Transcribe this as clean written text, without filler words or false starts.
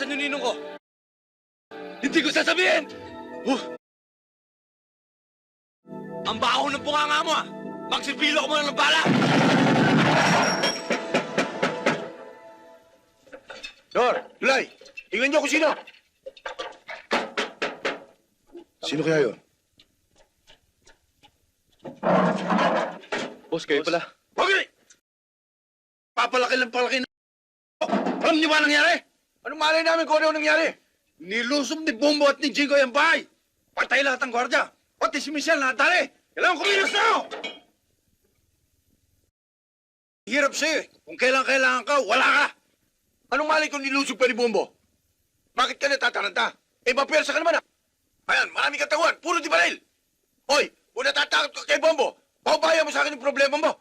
Nasaan yung ninong ko? Hindi ko sasabihin! Ang baho ng bunganga mo, ah! Magsipilo ko mo ng bala! Dor, Dulay, tingnan niyo kung sino. Sino kaya yun? Boss, kayo pala. Okay! Papalaki lang palaki na... Alam niyo ba nangyari? Anong malay namin kung ano nangyari? Nilusob ni Bombo at ni Jingo yung bahay. Patay lahat ang gwardiya. Pati si Michelle natali. Kailangan kumilos na ako! Hirap sa'yo eh. Kung kailangan ka, wala ka. Anong malay kung nilusob pa ni Bombo? Bakit ka natataranta? Eh, mapwersa ka naman ah. Ayan, marami katawan. Puro di baril. Hoy, kung natatakot ka kay Bombo, paubaya mo sa akin yung problema mo.